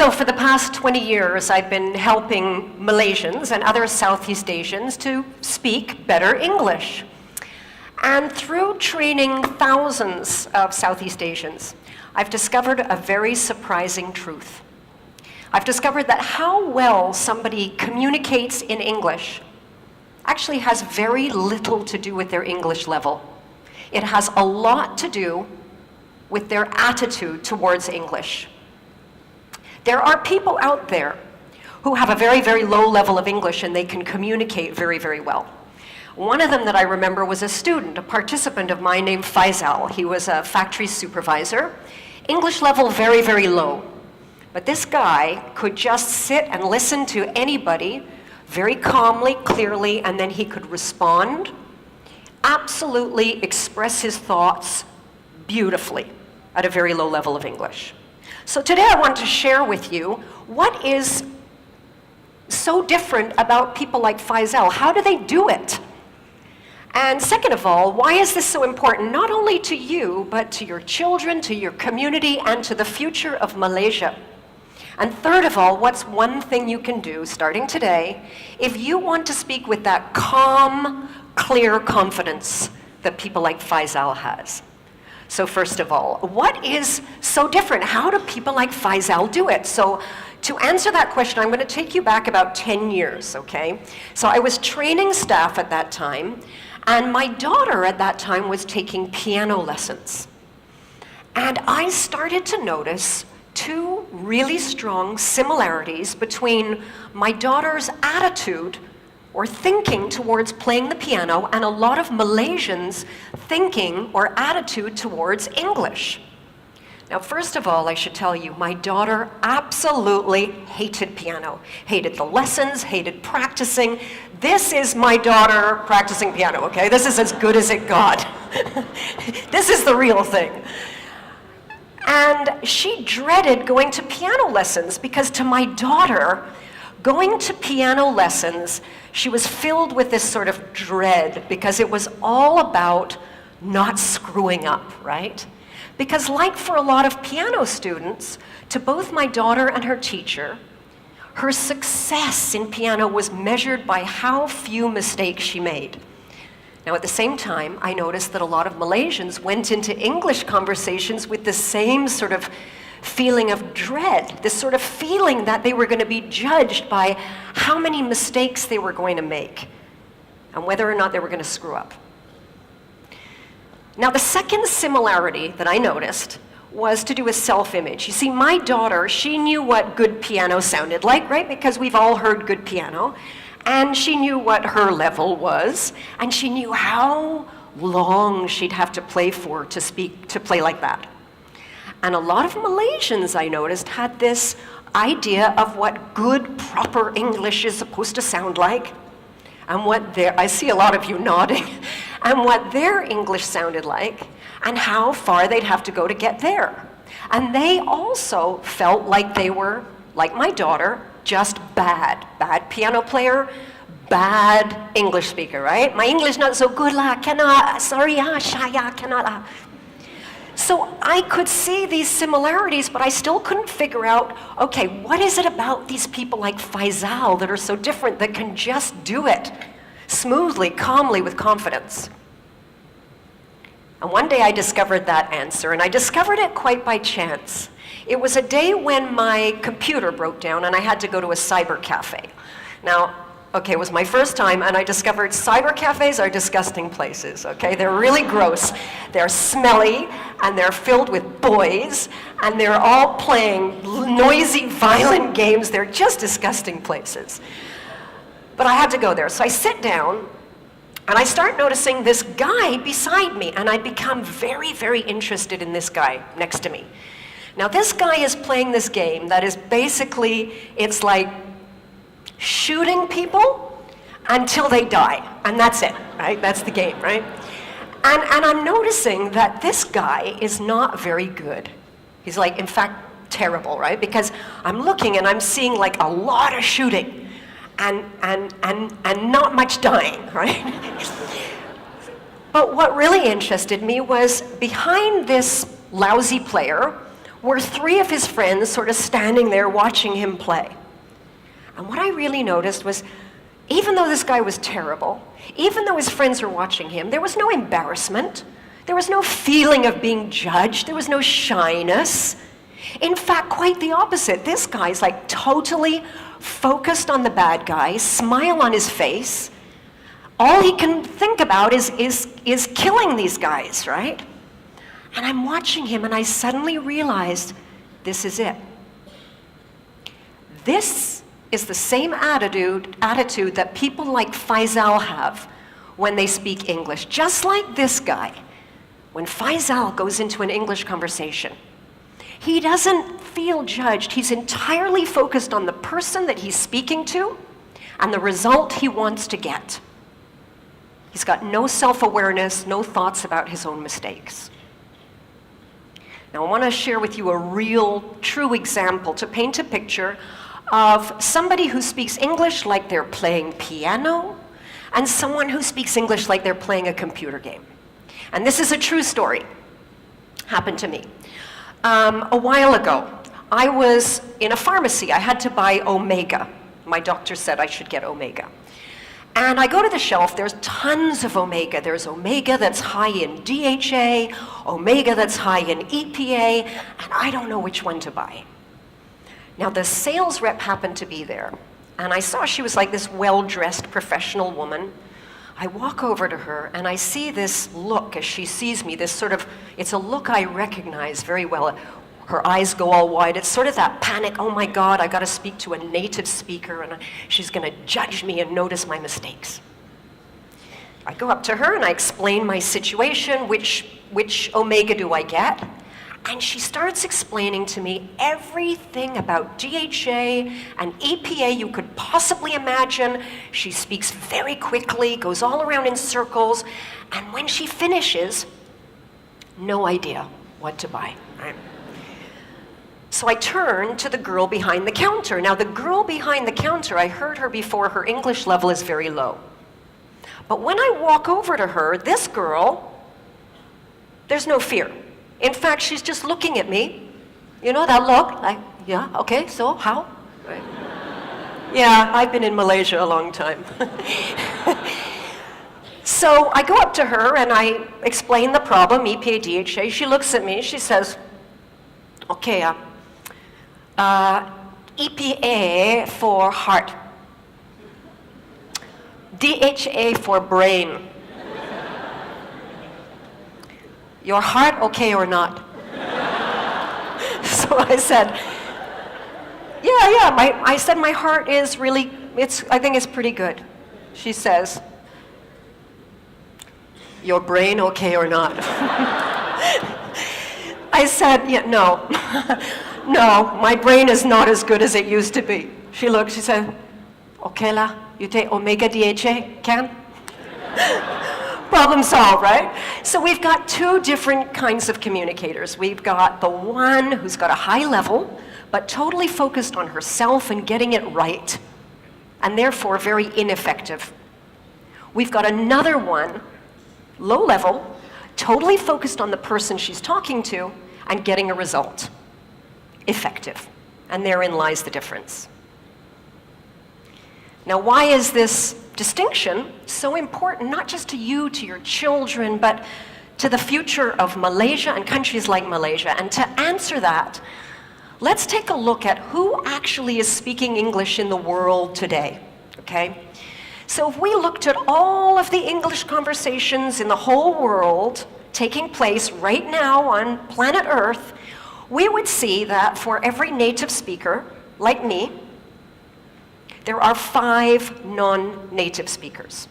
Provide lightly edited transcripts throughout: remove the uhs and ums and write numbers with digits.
So for the past 20 years, I've been helping Malaysians and other Southeast Asians to speak better English. And through training thousands of Southeast Asians, I've discovered a very surprising truth. I've discovered that how well somebody communicates in English actually has very little to do with their English level. It has a lot to do with their attitude towards English. There are people out there who have a very, very low level of English and they can communicate very, very well. One of them that I remember was a student, a participant of mine named Faisal. He was a factory supervisor. English level very, very low. But this guy could just sit and listen to anybody very calmly, clearly, and then he could respond, absolutely express his thoughts beautifully at a very low level of English. So today I want to share with you what is so different about people like Faisal. How do they do it? And second of all, why is this so important, not only to you, but to your children, to your community, and to the future of Malaysia? And third of all, what's one thing you can do, starting today, if you want to speak with that calm, clear confidence that people like Faisal has? So first of all, what is so different? How do people like Faisal do it? So to answer that question, I'm going to take you back about 10 years, okay? So I was training staff at that time, and my daughter at that time was taking piano lessons. And I started to notice two really strong similarities between my daughter's attitude or thinking towards playing the piano and a lot of Malaysians' thinking or attitude towards English. Now, first of all, I should tell you, my daughter absolutely hated piano, hated the lessons, hated practicing. This is my daughter practicing piano, okay? This is as good as it got. This is the real thing. And she dreaded going to piano lessons because to my daughter, going to piano lessons, she was filled with this sort of dread because it was all about not screwing up, right? Because like for a lot of piano students, to both my daughter and her teacher, her success in piano was measured by how few mistakes she made. Now, at the same time, I noticed that a lot of Malaysians went into English conversations with the same sort of feeling of dread, this sort of feeling that they were going to be judged by how many mistakes they were going to make and whether or not they were going to screw up. Now, the second similarity that I noticed was to do with self-image. You see, my daughter, she knew what good piano sounded like, right? Because we've all heard good piano. And she knew what her level was, and she knew how long she'd have to play for to play like that. And a lot of Malaysians, I noticed, had this idea of what good, proper English is supposed to sound like, and I see a lot of you nodding, and what their English sounded like, and how far they'd have to go to get there. And they also felt like they were, like my daughter, just bad piano player, bad English speaker, right? My English not so good lah, cannot, sorry ah, shaya, cannot ah. So I could see these similarities, but I still couldn't figure out, okay, what is it about these people like Faisal that are so different that can just do it smoothly, calmly, with confidence? And one day I discovered that answer, and I discovered it quite by chance. It was a day when my computer broke down and I had to go to a cyber cafe. Now, okay, it was my first time and I discovered cyber cafes are disgusting places, okay? They're really gross. They're smelly and they're filled with boys and they're all playing noisy, violent games. They're just disgusting places. But I had to go there. So I sit down and I start noticing this guy beside me, and I become very, very interested in this guy next to me. Now, this guy is playing this game that is basically, it's like shooting people until they die, and that's it, right? That's the game, right? And I'm noticing that this guy is not very good. He's like, in fact, terrible, right? Because I'm looking and I'm seeing like a lot of shooting and not much dying, right? But what really interested me was behind this lousy player were 3 of his friends sort of standing there watching him play. And what I really noticed was, even though this guy was terrible, even though his friends were watching him, there was no embarrassment. There was no feeling of being judged. There was no shyness. In fact, quite the opposite. This guy's like totally focused on the bad guy, smile on his face. All he can think about is killing these guys, right? And I'm watching him and I suddenly realized, this is it. This is the same attitude that people like Faisal have when they speak English. Just like this guy, when Faisal goes into an English conversation, he doesn't feel judged. He's entirely focused on the person that he's speaking to and the result he wants to get. He's got no self-awareness, no thoughts about his own mistakes. Now, I want to share with you a real, true example to paint a picture of somebody who speaks English like they're playing piano and someone who speaks English like they're playing a computer game. And this is a true story. Happened to me. A while ago, I was in a pharmacy. I had to buy Omega. My doctor said I should get Omega. And I go to the shelf, there's tons of Omega. There's Omega that's high in DHA, Omega that's high in EPA, and I don't know which one to buy. Now, the sales rep happened to be there, and I saw she was like this well-dressed professional woman. I walk over to her, and I see this look as she sees me, this sort of, it's a look I recognize very well. Her eyes go all wide. It's sort of that panic, oh my God, I gotta speak to a native speaker, and she's gonna judge me and notice my mistakes. I go up to her, and I explain my situation, which Omega do I get? And she starts explaining to me everything about DHA and EPA you could possibly imagine. She speaks very quickly, goes all around in circles, and when she finishes, no idea what to buy. Right? So I turn to the girl behind the counter. Now, the girl behind the counter, I heard her before, her English level is very low. But when I walk over to her, this girl, there's no fear. In fact, she's just looking at me. You know that look? Like, yeah, okay, so how? Right. Yeah, I've been in Malaysia a long time. So I go up to her and I explain the problem, EPA, DHA. She looks at me, she says, okay, EPA for heart, DHA for brain. Your heart okay or not? So I said, I said my heart is really, I think it's pretty good. She says, your brain okay or not? I said, yeah, no. No, my brain is not as good as it used to be. She looked, she said, okay la, you take Omega DHA, can? Problem solved, right? So we've got 2 different kinds of communicators. We've got the one who's got a high level, but totally focused on herself and getting it right, and therefore very ineffective. We've got another one, low level, totally focused on the person she's talking to and getting a result, effective. And therein lies the difference. Now, why is this distinction so important, not just to you, to your children, but to the future of Malaysia and countries like Malaysia? And to answer that, let's take a look at who actually is speaking English in the world today, okay? So if we looked at all of the English conversations in the whole world taking place right now on planet Earth, we would see that for every native speaker, like me, there are 5 non-native speakers.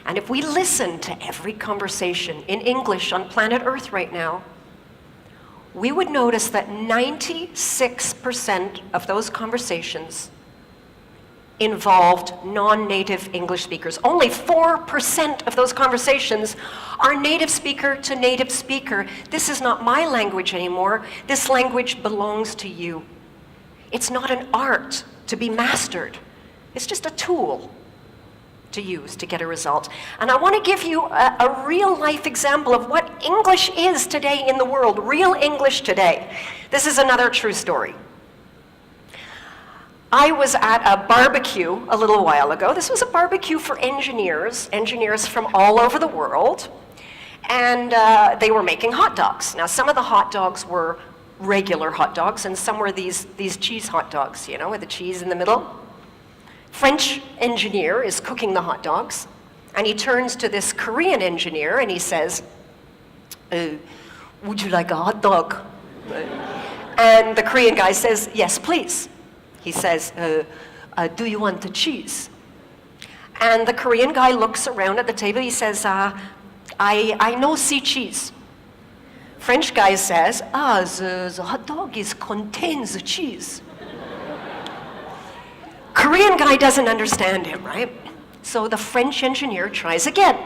And if we listen to every conversation in English on planet Earth right now, we would notice that 96% of those conversations involved non-native English speakers. Only 4% of those conversations are native speaker to native speaker. This is not my language anymore. This language belongs to you. It's not an art to be mastered. It's just a tool. to use to get a result. And I want to give you a real-life example of what English is today in the world, real English today. This is another true story. I was at a barbecue a little while ago. This was a barbecue for engineers from all over the world, and they were making hot dogs. Now, some of the hot dogs were regular hot dogs, and some were these cheese hot dogs, you know, with the cheese in the middle. French engineer is cooking the hot dogs, and he turns to this Korean engineer and he says, would you like a hot dog? And the Korean guy says, yes, please. He says, do you want the cheese? And the Korean guy looks around at the table. He says, I no see cheese. French guy says, the hot dog contains the cheese. Korean guy doesn't understand him, right? So the French engineer tries again.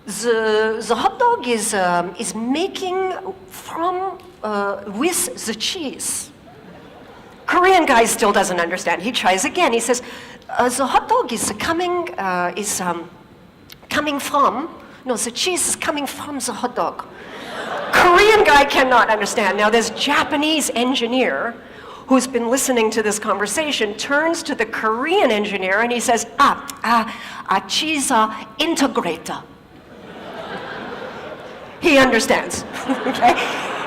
The hot dog is making from with the cheese. Korean guy still doesn't understand. He tries again. He says, the hot dog is coming from. No, the cheese is coming from the hot dog. Korean guy cannot understand. Now this Japanese engineer who's been listening to this conversation turns to the Korean engineer and he says, cheese integrator. He understands, okay?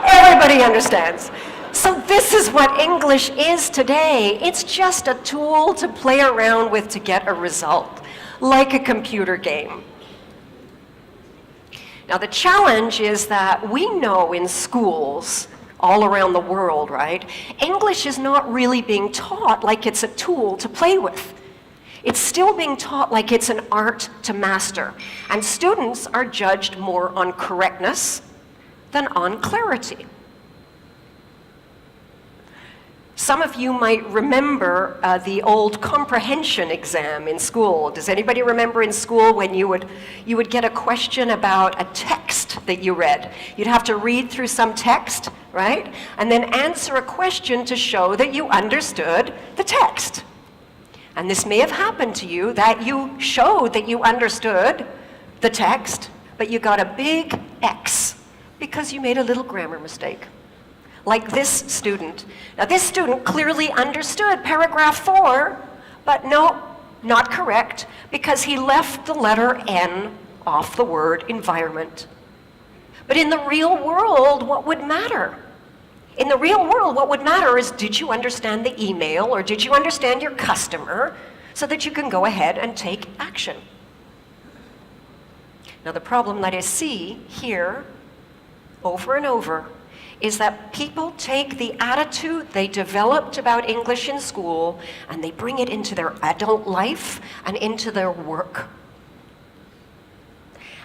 Everybody understands. So this is what English is today. It's just a tool to play around with to get a result, like a computer game. Now the challenge is that we know in schools all around the world, right? English is not really being taught like it's a tool to play with. It's still being taught like it's an art to master. And students are judged more on correctness than on clarity. Some of you might remember the old comprehension exam in school. Does anybody remember in school when you would get a question about a text that you read? You'd have to read through some text, right? And then answer a question to show that you understood the text. And this may have happened to you, that you showed that you understood the text, but you got a big X because you made a little grammar mistake. Like this student. Now this student clearly understood paragraph 4, but no, not correct, because he left the letter N off the word environment. But in the real world, what would matter? In the real world, what would matter is, did you understand the email or did you understand your customer so that you can go ahead and take action? Now the problem that I see here over and over is that people take the attitude they developed about English in school and they bring it into their adult life and into their work.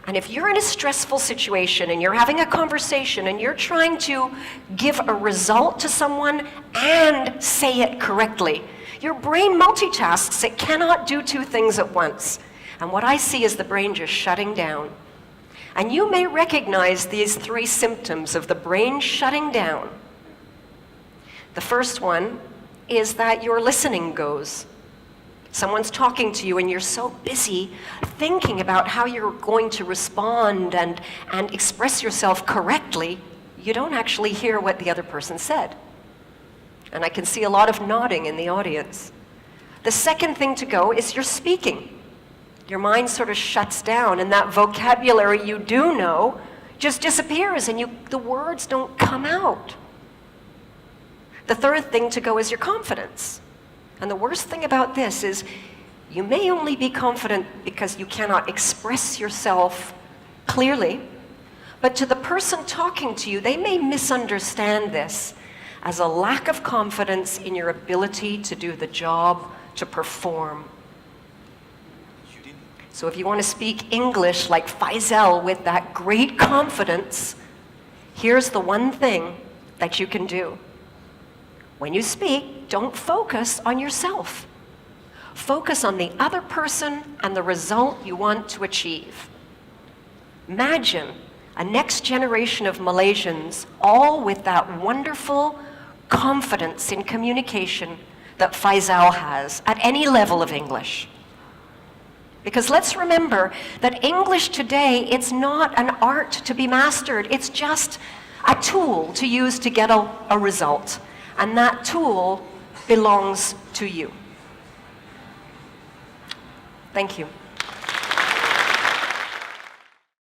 And if you're in a stressful situation and you're having a conversation and you're trying to give a result to someone and say it correctly, your brain multitasks. It cannot do two things at once. And what I see is the brain just shutting down. And you may recognize these 3 symptoms of the brain shutting down. The first one is that your listening goes. Someone's talking to you and you're so busy thinking about how you're going to respond and express yourself correctly, you don't actually hear what the other person said. And I can see a lot of nodding in the audience. The second thing to go is your speaking. Your mind sort of shuts down and that vocabulary you do know just disappears and the words don't come out. The third thing to go is your confidence. And the worst thing about this is you may only be confident because you cannot express yourself clearly, but to the person talking to you, they may misunderstand this as a lack of confidence in your ability to do the job, to perform. So if you want to speak English like Faisal with that great confidence, here's the one thing that you can do. When you speak, don't focus on yourself. Focus on the other person and the result you want to achieve. Imagine a next generation of Malaysians, all with that wonderful confidence in communication that Faisal has at any level of English. Because let's remember that English today, it's not an art to be mastered. It's just a tool to use to get a result. And that tool belongs to you. Thank you.